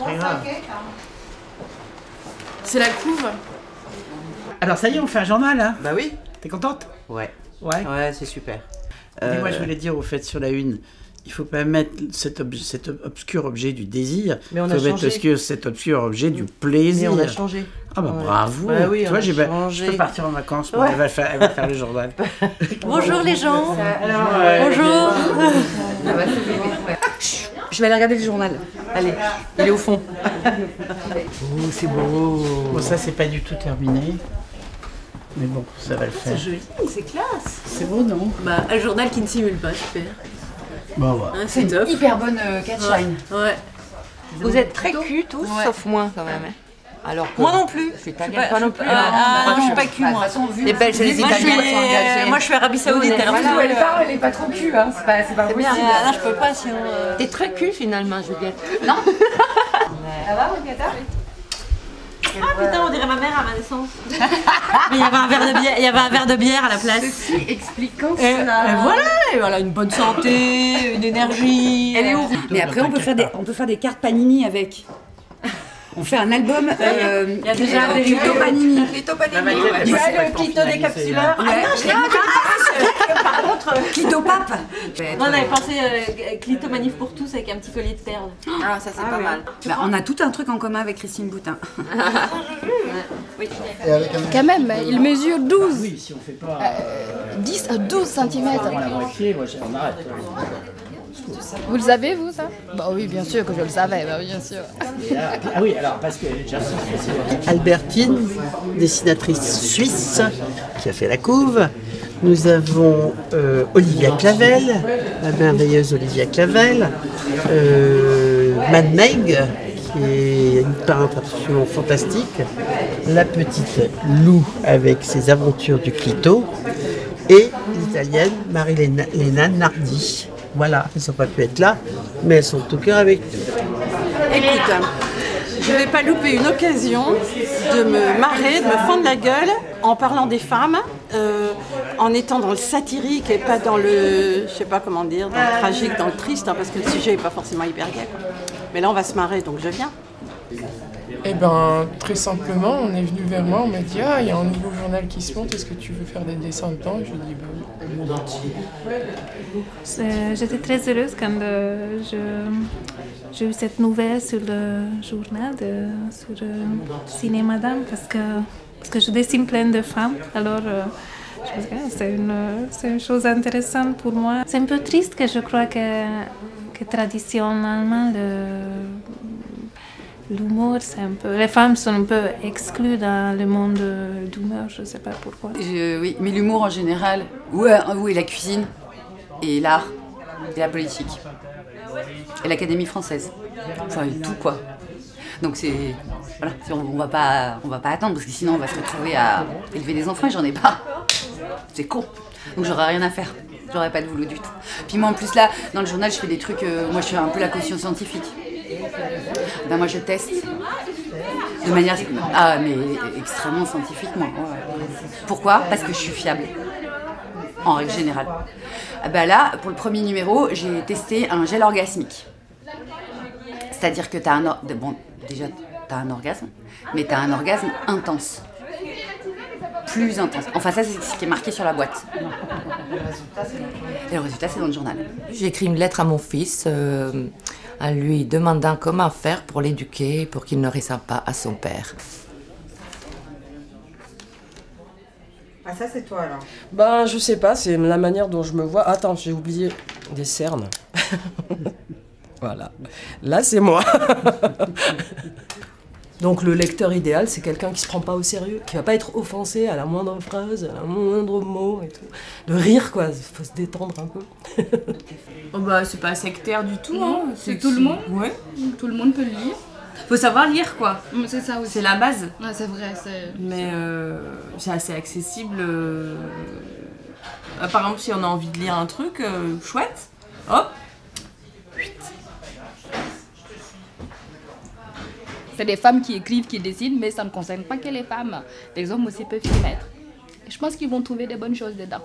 très grave. C'est la couve. Alors ça y est, on fait un journal, hein? Bah oui. T'es contente? Ouais. Ouais. Ouais, c'est super. Et moi, je voulais dire au fait sur la une, il faut pas mettre cet obscur objet du désir. Mais on il a faut mettre cet obscur objet du plaisir. Mais on a changé. Ah bah ouais. bravo. Bah oui, tu vois, je changé. peux partir en vacances. Ouais. Elle va faire le journal. Bonjour les gens. Bonjour. Je vais aller regarder le journal. Allez, il est au fond. Oh, c'est beau. Bon, ça, c'est pas du tout terminé. Mais bon, ça va le faire. C'est joli, c'est classe. C'est beau, non? Bah, un journal qui ne simule pas, super. Bon, voilà. Hein, c'est top. Hyper bonne catchline. Ouais. Vous êtes très cul tous, sauf moi quand même. Alors que Moi non plus. je suis pas non plus. Moi je suis pas cul moi. Les Belges et les Italiens sont engagés. Moi je suis Arabie Saoudite. Alors Voilà, elle parle, elle est pas trop cul, hein. C'est pas possible. là je peux pas sinon. T'es très cul finalement, Juliette. Non. Ça va, Juliette? Ah putain, on dirait ma mère à ma naissance. Mais il y avait un verre de bière à la place. Ceci expliquant Et voilà, une bonne santé, une énergie. Elle est où? Mais après, on peut faire des cartes Panini avec. On fait un album. Il y a déjà des Clito Panini. Clito Panini. Tu as le clito décapsuleur. Ah non, je l'ai pas. Par contre. Clito Pape. On avait pensé clito manif pour tous avec un petit collier de perles. Ah, ça c'est pas mal. Bah, on a tout un truc en commun avec Christine Boutin. Quand même, il mesure 12, Oui, si on fait pas 10 à 12 cm. la moitié, moi, on arrête. Vous le savez, vous, ça? Bah oui, bien sûr que je le savais, bah, bien sûr. Ah oui, alors, parce que déjà, Albertine, dessinatrice suisse, qui a fait la couve. Nous avons Olivia Clavel, la merveilleuse Olivia Clavel. Mad Meg, qui est une peintre absolument fantastique. La petite Lou, avec ses aventures du clito. Et l'italienne Marilena Nardi. Voilà, elles n'ont pas pu être là, mais elles sont au cœur avec nous. Écoute, je vais pas louper une occasion de me marrer, de me fendre la gueule en parlant des femmes, en étant dans le satirique et pas dans le, je sais pas comment dire, dans le tragique, dans le triste, hein, parce que le sujet est pas forcément hyper gai. Mais là, on va se marrer, donc je viens. Eh ben, très simplement, on est venu vers moi, on m'a dit « Ah, il y a un nouveau journal qui se monte, est-ce que tu veux faire des dessins dedans ?» Je lui ai dit « Bah oui, le monde entier. » J'étais très heureuse quand j'ai eu cette nouvelle sur le journal, sur Ciné Madame, parce que je dessine plein de femmes. Alors, je pense que c'est une chose intéressante pour moi. C'est un peu triste que je crois que traditionnellement, l'humour, c'est un peu... Les femmes sont un peu exclues dans le monde d'humour, je ne sais pas pourquoi. Oui, mais l'humour en général, oui, la cuisine, et l'art, et la politique, et l'Académie française. Enfin, tout quoi. Donc c'est... Voilà, on va pas attendre, parce que sinon on va se retrouver à élever des enfants et j'en ai pas. C'est con. Donc j'aurai rien à faire. J'aurai pas de boulot du tout. Puis moi en plus là, dans le journal, je fais des trucs... moi je suis un peu la caution scientifique. Ben moi je teste de manière mais extrêmement scientifiquement. Ouais. Pourquoi? Parce que je suis fiable, en règle générale. Ben là, pour le premier numéro, j'ai testé un gel orgasmique. C'est-à-dire que t'as déjà t'as un orgasme, mais t'as un orgasme intense. Plus intense. Enfin ça c'est ce qui est marqué sur la boîte. Et le résultat c'est dans le journal. J'ai écrit une lettre à mon fils en lui demandant comment faire pour l'éduquer, pour qu'il ne ressemble pas à son père. Ah ça c'est toi alors? Ben je sais pas, c'est la manière dont je me vois. Attends, j'ai oublié des cernes. Voilà. Là c'est moi. Donc le lecteur idéal, c'est quelqu'un qui se prend pas au sérieux, qui va pas être offensé à la moindre phrase, à la moindre mot et tout. De rire quoi, faut se détendre un peu. Oh bah c'est pas sectaire du tout, hein. C'est tout le monde. Ouais. Tout le monde peut le lire. Faut savoir lire quoi. C'est ça aussi. C'est la base. Ouais, c'est vrai. Mais c'est assez accessible. Par exemple, si on a envie de lire un truc chouette, hop. C'est des femmes qui écrivent, qui dessinent, mais ça ne concerne pas que les femmes. Les hommes aussi peuvent s'y mettre. Et je pense qu'ils vont trouver des bonnes choses dedans.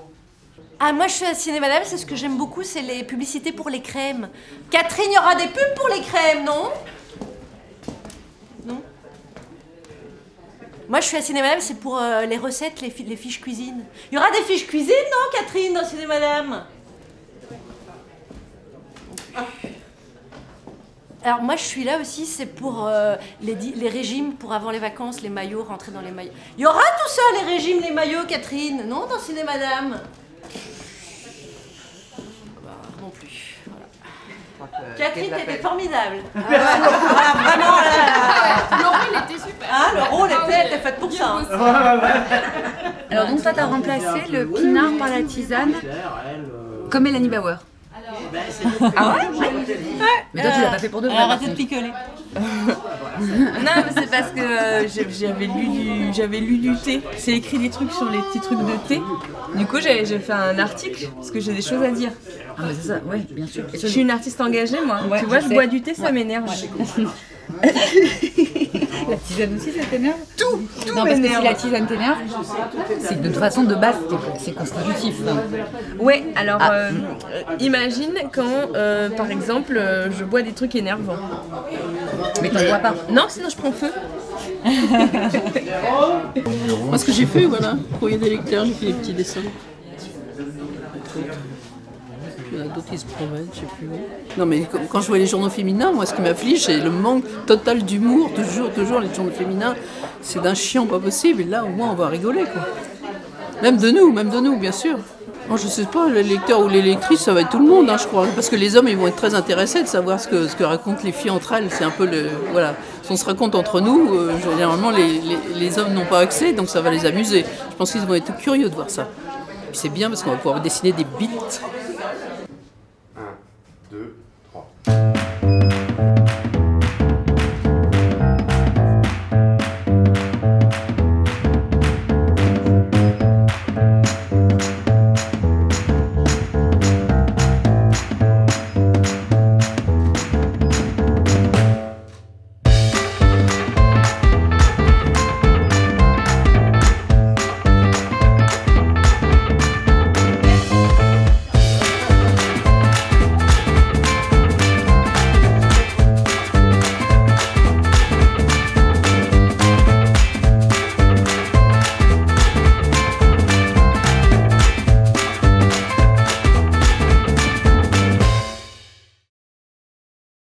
Ah, moi je suis à Ciné Madame, c'est ce que j'aime beaucoup, c'est les publicités pour les crèmes. Catherine, il y aura des pubs pour les crèmes, non? Moi, je suis à Ciné Madame, c'est pour les recettes, les fiches cuisine. Il y aura des fiches cuisine, non, Catherine, dans Ciné Madame? Alors moi je suis là aussi, c'est pour les régimes pour avant les vacances, les maillots, rentrer dans les maillots. Il y aura tout ça, les régimes, les maillots, Catherine? Non, dans Ciné Madame? Non plus. Voilà. Catherine, t'étais formidable. Voilà, vraiment là. Le rôle était super. Ah, le rôle était faite pour ça. Alors donc toi t'as remplacé le pinard par la tisane comme Mélanie Bauer. Ah ouais? Mais toi tu l'as pas fait pour de vrai. Arrêtez de picoler. Non, mais c'est parce que j'avais lu du thé. C'est écrit des trucs sur les petits trucs de thé. Du coup, j'ai fait un article parce que j'ai des choses à dire. Ah mais c'est ça, ouais, bien sûr. Je suis une artiste engagée, moi. Ouais, tu vois, je bois du thé, ça ouais. m'énerve. La tisane aussi, ça t'énerve? Tout non, parce que m'énerve. si la tisane t'énerve, c'est que de toute façon, de base, c'est constitutif. Hein. Ouais, alors imagine quand, par exemple, je bois des trucs énervants. Mais t'en bois pas? Non, sinon je prends feu. Moi, ce que j'ai fait, voilà, courrier des lecteurs, j'ai fait des petits dessins. Il y en a d'autres qui se promènent, je sais plus où. Non, mais quand je vois les journaux féminins, moi, ce qui m'afflige, c'est le manque total d'humour. Toujours, les journaux féminins, c'est d'un chiant pas possible. Et là, au moins, on va rigoler, quoi. Même de nous, bien sûr. Moi, je sais pas, les lecteurs ou les lectrices, ça va être tout le monde, hein, je crois. Parce que les hommes, ils vont être très intéressés de savoir ce que racontent les filles entre elles. C'est un peu le... Voilà. Si on se raconte entre nous, généralement, les hommes n'ont pas accès, donc ça va les amuser. Je pense qu'ils vont être curieux de voir ça. Puis c'est bien parce qu'on va pouvoir dessiner des bites. 1, 2...